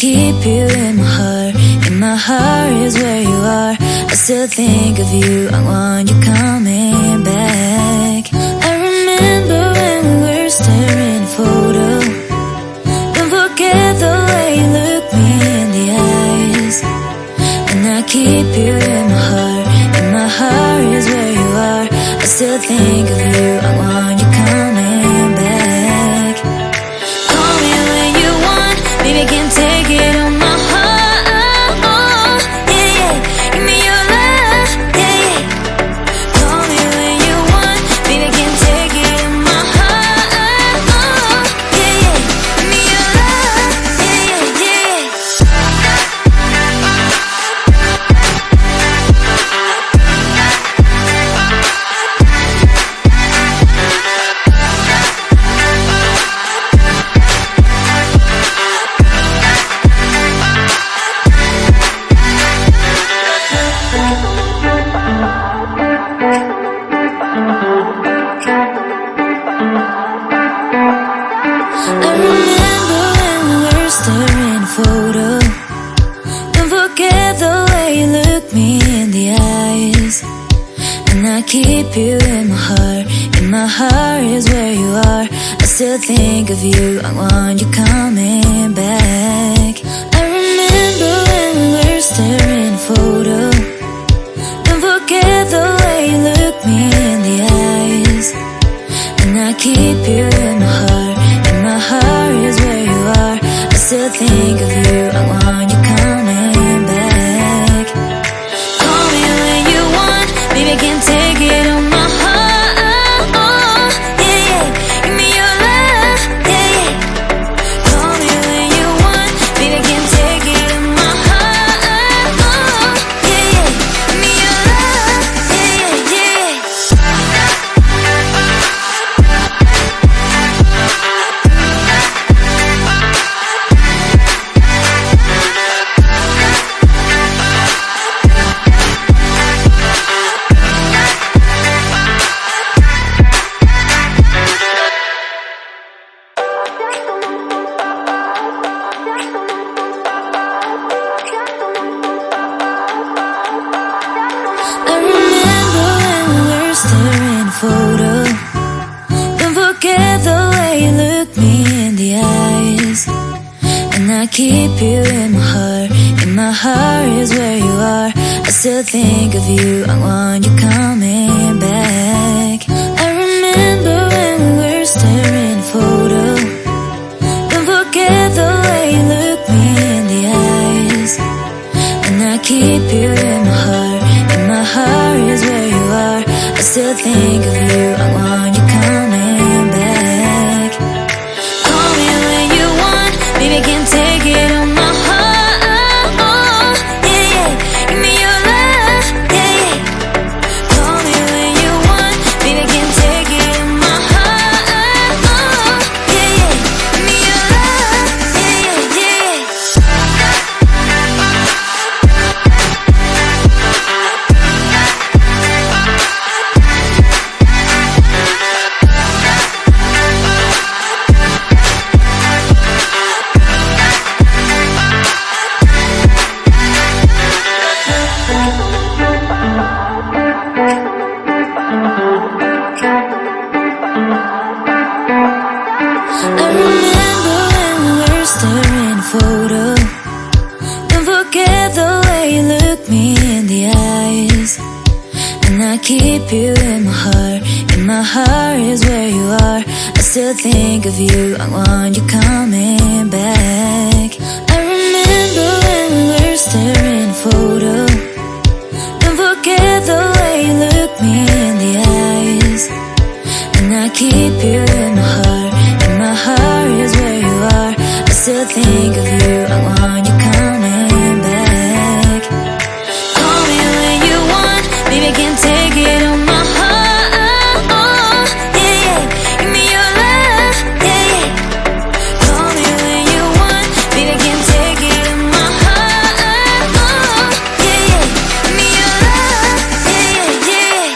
keep you in my heart. In my heart is where you are. I still think of you, I want you coming back. I remember when we were staring photo. Don't forget the way you look me in the eyes. And I keep you in my heart. In my heart is where you are. I still think of you, I want you coming back. Call me when you want, baby, can take it on my heart. Yeah, yeah, give me your love, yeah, yeah. Call me when you want, baby, can take it on my heart. Yeah, yeah, give me your love, yeah, yeah, yeah. I remember when we were staring photo. Don't forget the way you look me in the eyes. And I keep you in my heart. In my heart is where you are. I still think of you, I want you coming back. I remember when we were staring photo. Don't forget the way you look me in the eyes. And I keep you in my heart. In my heart is where you are. I still think of you, I want you coming back. Call me when you want, baby, can take it on my heart. Yeah, yeah, give me your love, yeah, yeah. Call me when you want, baby, can take it on my heart. Yeah, yeah, give me your love, yeah, yeah, yeah. I remember when we were staring photo. Don't forget the way you look me in the eyes. And I keep you in my heart. In my heart is where you are. I still think of you, I want you coming back. I remember when we were staring photo. Don't forget the way you look me in the eyes. And I keep you in my heart. In my heart is where you are. I still think of you, I want you coming back. Call me when you want, baby, can take it on my heart. Yeah, yeah, give me your love, yeah, yeah. Call me when you want, baby, can take it on my heart. Yeah, yeah, give me your love, yeah, yeah, yeah. I remember when we were staring photo. Don't forget the way you look me in the eyes. And I keep you in my heart. In my heart is where you are. I still think of you, I want you coming back. I remember when we were staring photo. Don't forget the way you look me in the eyes. And I keep you in my heart. In my heart is where you are. I still think of you, I want you coming back. Call me when you want, baby, can take it on my heart. Yeah, yeah, give me your love, yeah, yeah. Call me when you want, baby, can take it on my heart. Yeah, yeah, give me your love, yeah, yeah, yeah.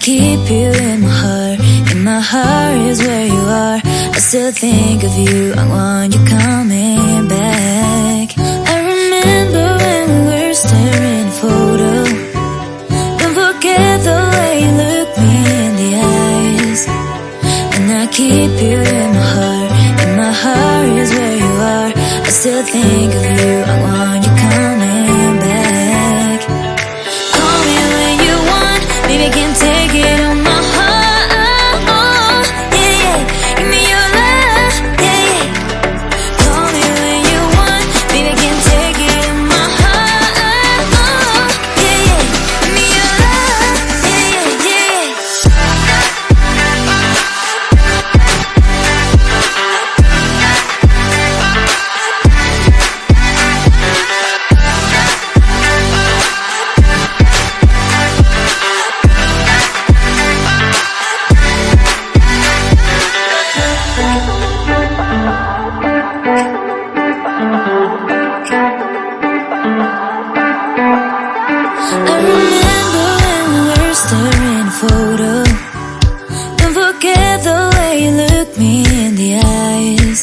keep you in my heart. In my heart is where you are. I still think of you. I want you coming back. I remember when we were staring photo. Don't forget the way you look me in the eyes. And I keep you in my heart. In my heart is where you are. I still think of you. I want you coming back. Call me when you want. Baby, I can take it on my heart. Yeah, yeah. Give me your love. Yeah, yeah. Call me when you want. Baby, I can take it on my heart. Yeah, yeah. Give me your love. Yeah, yeah, yeah. I remember when we were staring photo. Don't forget the way you look me in the eyes.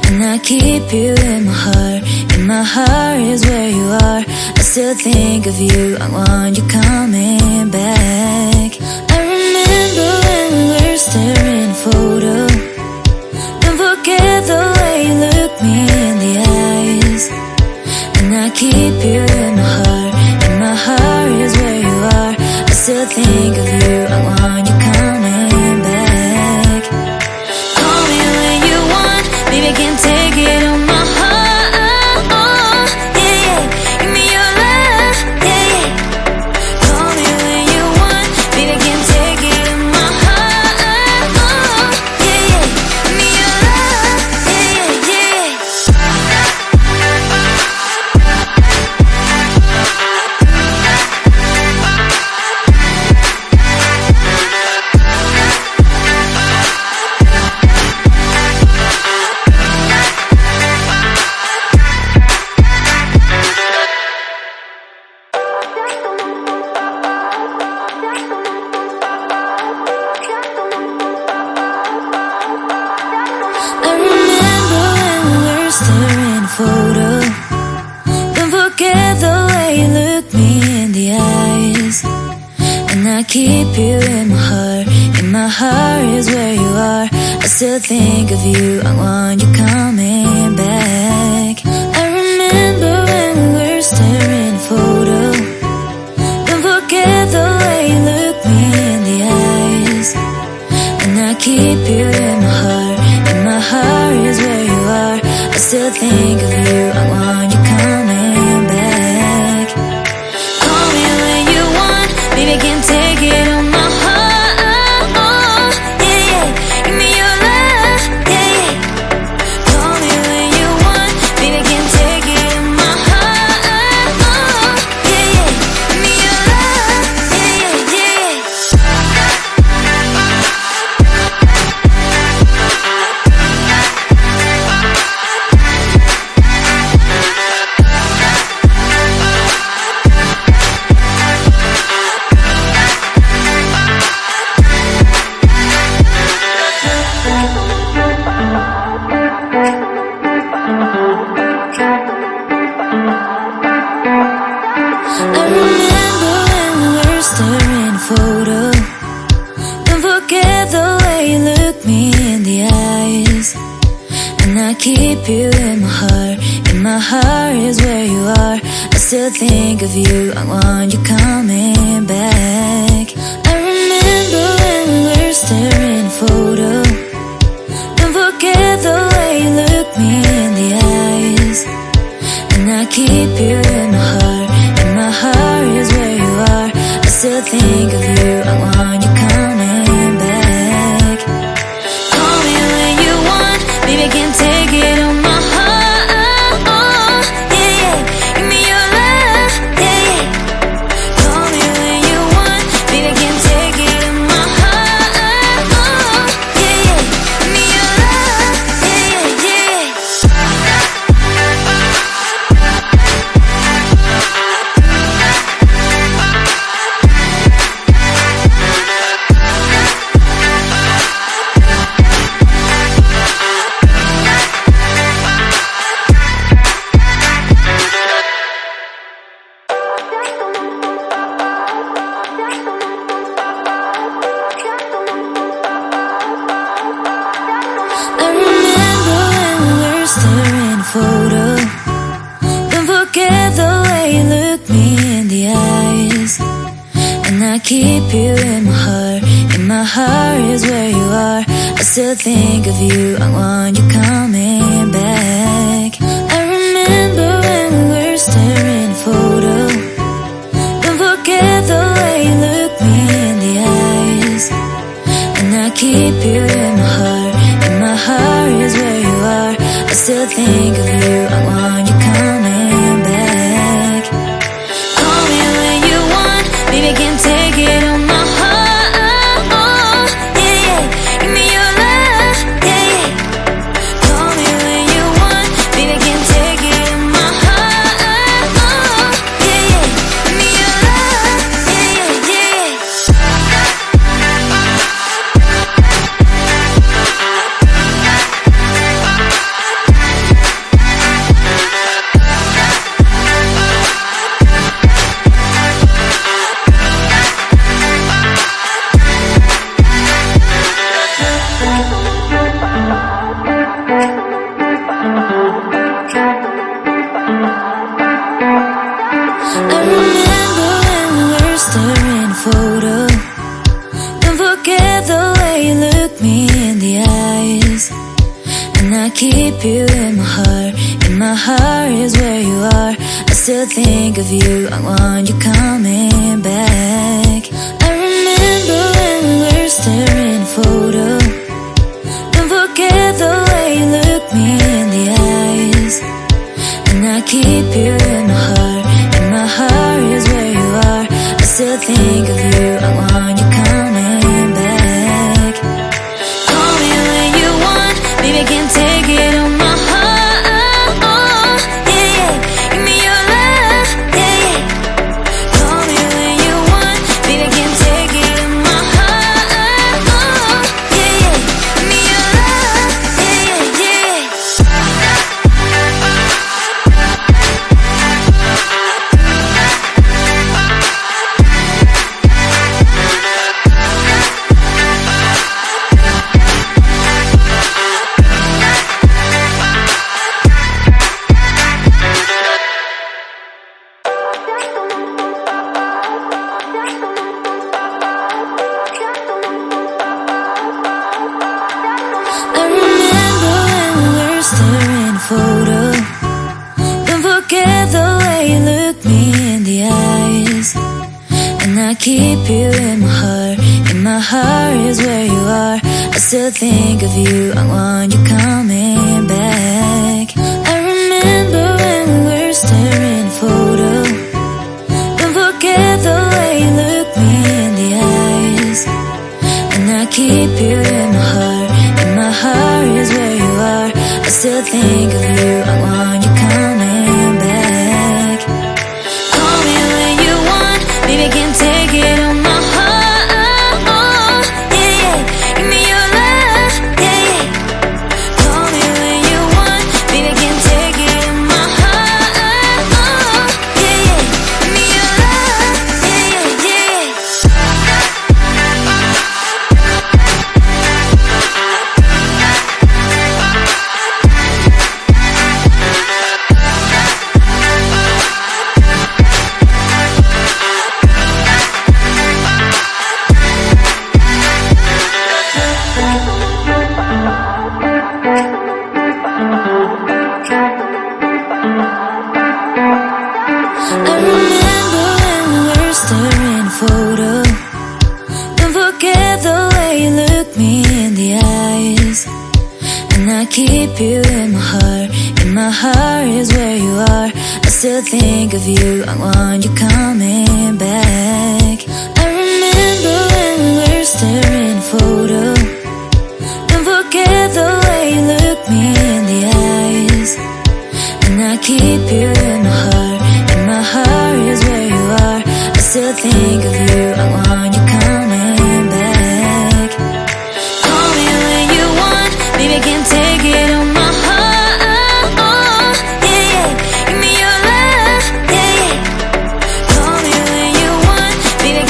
And I keep you in my heart. In my heart is where you are. I still think of you. I want you coming back. I remember when we were staring photo. Don't forget the way you look me in the eyes. And I keep you in my heart. In my heart is where you are. I still think of you. I want you coming back. Call me when you want. Baby, I can take it on my heart. Yeah, yeah. Give me your love. Yeah, yeah. Call me when you want. Baby, I can take it on my heart. Yeah, yeah. Give me your love. Yeah, yeah, yeah. I remember when we were staring photo. Don't forget the way you look me in the eyes. And I keep you in my heart. In my heart is where you are. I still think of you. I want you coming back. I remember when we were staring photo. Don't forget the way you look me in the eyes. And I keep you in my heart. In my heart is where you are. I still think of you. I want you coming back. Call me when you want. Baby, I can take it on my heart. Yeah, yeah. Give me your love. Yeah, yeah. Call me when you want. Baby, I can take it on my heart. Yeah, yeah. Give me your love. Yeah, yeah, yeah. I remember when we were staring photo. Don't forget the way you look me in the eyes. And I keep you in my heart. In my heart is where you are. I still think of you. I want you coming back. I remember when we were staring photo. Don't forget the way you look me in the eyes. And I keep you in my heart. In my heart is where you are. I still think of you. I want you coming back. Call me when you want. Baby, I can take it on my heart. Yeah, yeah. Give me your love. Yeah, yeah. Call me when you want. Baby, I can take it on my heart. Yeah, yeah. Give me your love. Yeah, yeah, yeah. photo. Don't forget the way you look me in the eyes. And I keep you in my heart. In my heart is where you are. I still think of you. I want you coming back. I remember when we were staring photo. Don't forget the way you look me in the eyes. And I keep you in my heart. In my heart is where you are. I still think of you. I want you coming back. Call me when you want. Baby, I can't take it on my heart. Yeah, yeah. Give me your love. Yeah, yeah. Call me when you want. Baby, I can't take it on my heart. Yeah, yeah. Give me your love. Yeah, yeah, yeah. I remember when we were staring photo. Don't forget the way you look me in the eyes. And I keep you in my heart. In my heart is where you are. I still think of you. I want you coming back. I remember when we were staring photo. Don't forget the way you look me in the eyes. And I keep you in my heart. In my heart is where you are. I still think of you. I want you coming back. Call me when you want. Baby, I can't take it on my heart. Yeah, yeah. Give me your love. Yeah, yeah. Call me when you want. Baby, I can't take it on my heart. Yeah, yeah. Give me your love. Yeah, yeah, yeah. I remember when we were staring photo. Don't forget the way you look me in the eyes. And I keep you in my heart. In my heart is where you are. I still think of you. I want you coming back. I remember when we were staring photo. Don't forget the way you look me in the eyes. And I keep you in my heart. In my heart is where you are. I still think of you. I want you coming back. Call me when you want. Baby, I can't take it on my heart. Yeah, yeah. Give me your love. Yeah, yeah. Call me when you want. Baby, I can't take it on my heart. Yeah, yeah. Give me your love. Yeah, yeah, yeah. I remember when we were staring photo. Don't forget the way you look me in the eyes. And I keep you in my heart. In my heart is where you are. I still think of you. I want you coming back. I remember when we were staring photo. Don't forget the way you look me in the eyes. And I keep you in my heart. In my heart is where you are. I still think of you. I want you coming back. Call me when you want. Baby, I can't take it on my heart. Yeah, yeah. Give me your love. Yeah, yeah. Call me when you want. Baby, I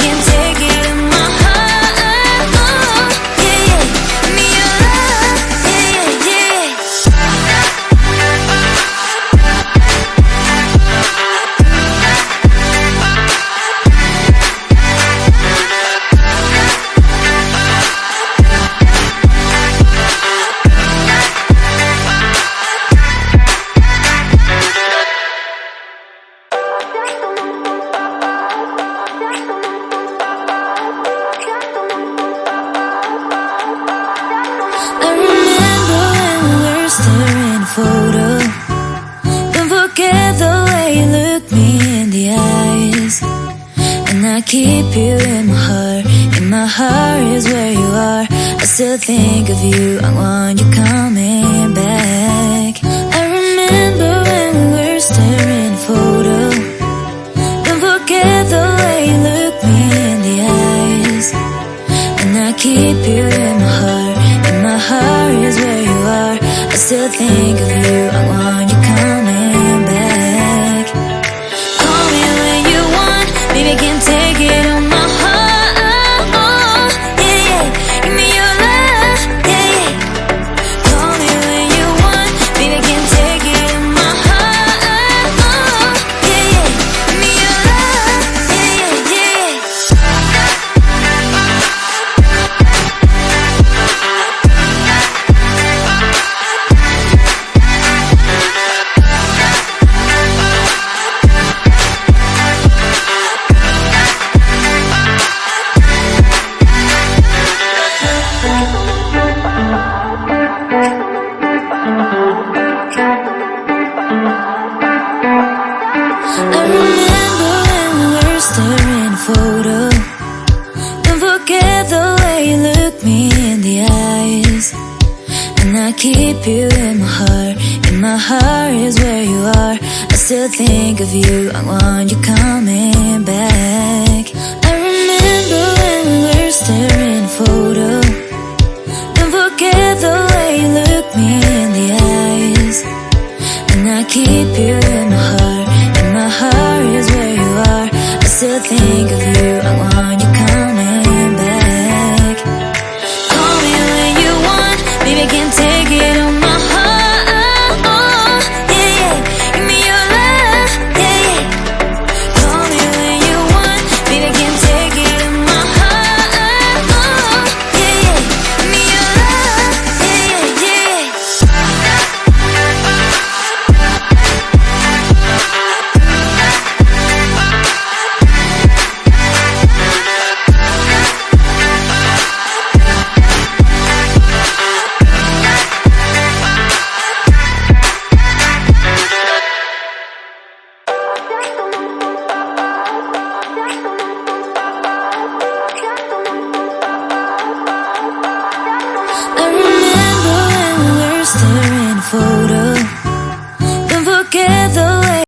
keep you in my heart. In my heart is where you are. I still think of you, I want you coming back. I remember when we were staring at a photo. Don't forget the way you look me in the eyes. And I keep you in my heart. In my heart is where you are. I still think of you, I want you coming back. Call me when you want, baby, I can take it on my heart. Yeah, yeah, give me your love, yeah, yeah. Call me when you want, baby, I can take it on my heart. Yeah, yeah, give me your love, yeah, yeah, yeah. I remember when we were staring at a photo. Don't forget the way you look me in the eyes. And I keep you in my heart. In my heart is where you are. I still think of you, I want you coming back.